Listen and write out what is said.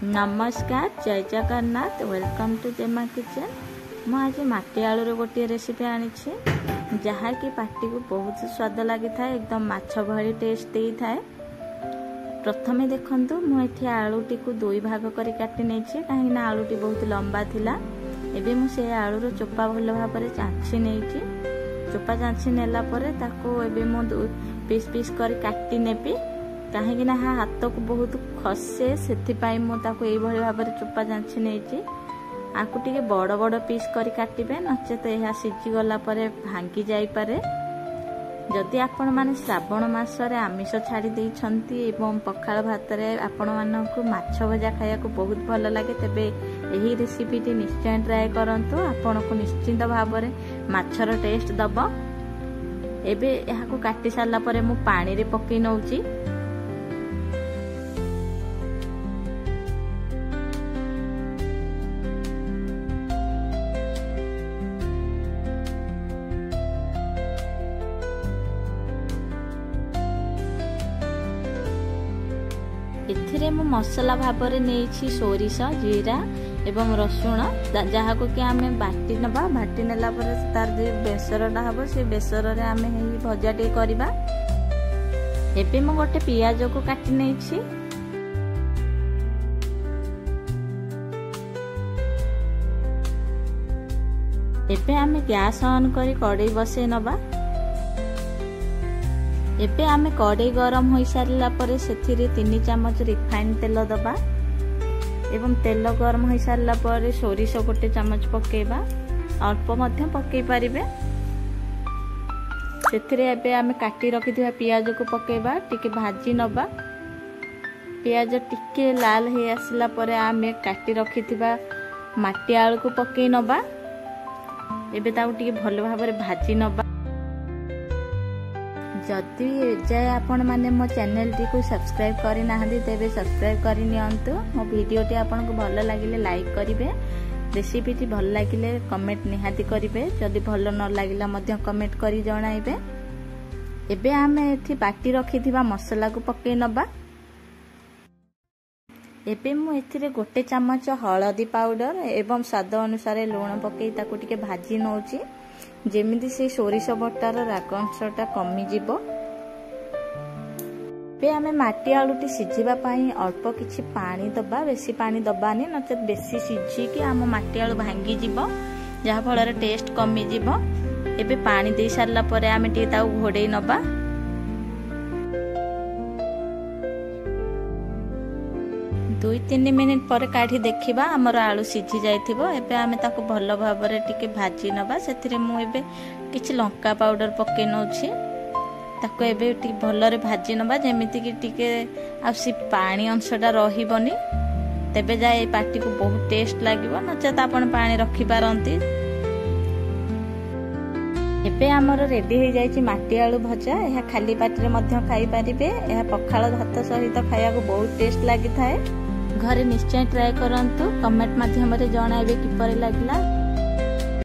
नमस्कार जय Jagannath welcome to जेमा किचन। मु आज माटी आलूर गोटे रेसिपी आनी जहाँकि पार्टी को बहुत स्वाद लगी था, एकदम माछ भली टेस्ट दे था। प्रथमे देखंतु मुझे आलूटी को दुई भाग कर काटी नहीं कहीं आलूटी बहुत लंबा थिला। एबे मु से आलूर चोपा भल भाव चाँची नहीं, चोपा चाँची नेला परे ताको एबे मु पीस पीस कर काटी नेबी कहीं हाथ को बहुत खसे से भाव चोपा चाँची नहीं। आपको टे बड़ बड़ पीस कर काटे नचेत यह सीझी गला भांगी जापे। जदि आपण माने श्रावण मासरे आमिष छाड़ी देइछंती एवं पखाल भात रे आपण मानकु माछ भजा खाया को बहुत भल लगे तेबे एही रेसिपी टी निश्चय ट्राई करंतु। आपण को निश्चिंत भाव रे माछर टेस्ट दबो। एबे यहा को काटी सारला परे मु पानी रे पकई नउची। एथिरे मु मसला भाव नहीं सोरिष जीरा एवं रसुण जहाँ को कि आमे बाटी नबा। बाटी नेला पर तार जो बेसरटा हम से बेसर रे आमे भजा टे करबा। एबे मु गोटे पियाज को काटी नहीं। एबे आमे गैस ऑन करी कड़ाई बसे नबा। एबे आमे कड़ाई गरम हो सारा पर से 3 चामच रिफाइन तेल दबा एवं तेल गरम हो सारा पर सोरिष गोटे चामच पकेबा। अल्प मध्य पकई पारिबे। सेथिरे एबे आमे काटी रखिथिबा पियाज को पकेबा, टिके भाजी नबा। पियाज टिके लाल हो आसला पर आमे काटी रखिथिबा माटी आलू को पकई नबा। एबे ताऊ टिके भल भाव भाजी नबा। जदि जाए आपण माने मो चैनल टी को सब्सक्राइब करि नाहंदी तेबे सब्सक्राइब करि नियंतु। मो वीडियो टी आपन को भल लागिले लाइक करिवे, रेसिपी टी भल लागिले कमेंट निहाती करिवे, जदि भल न लागिला मध्य कमेंट करि जणाइबे। एबे आमे एथि बाटी रखिथिबा मसला को पकई नबा। एबे मु एथिरे गोटे चामच हळदी पाउडर एवं स्वाद अनुसार लूण पकई ताको टिके भाजी नउची, जेमिति से सोरिष बटार राग अंशटा कमी जीवो। बे आमे माटी आलूटी सिझिबा पई अल्प किछि पानी दबा, बेसी पानी दबानी नचेत बेसी सिझी कि आम माटी आलू भांगी जीवो, जहा फल रे टेस्ट कमी जीवो। एबे पानी दे सारला परे आमे टे ताऊ घोड़े नबा। 2-3 मिनिट पर काढ़ी देखिबा हमर आलू सिझी जाइथिबो। एबे आमे ताको भल भाव रे टिके भाजी नबा। सेथिरे मु एबे किछि लंका पाउडर पके नउछि, ताको एबे टिके भल रे भाजी नबा जेमिति कि टिके आसी पानी अंशटा रहिबनी। तेबे जाय पार्टी को बहुत टेस्ट लागिबो, नचेत आपण पानी रखि पारंती। एबे हमर रेडी हो जाइछि माटी आलू भजा। यह खाली पाटी रे मध्य खाई पारिबे। यह पखाल भात सहित खाया को बहुत टेस्ट लागि थाए। घरे निश्चय ट्राई करंतु। कमेंट माध्यम रे जणाइबे किपरि लागला।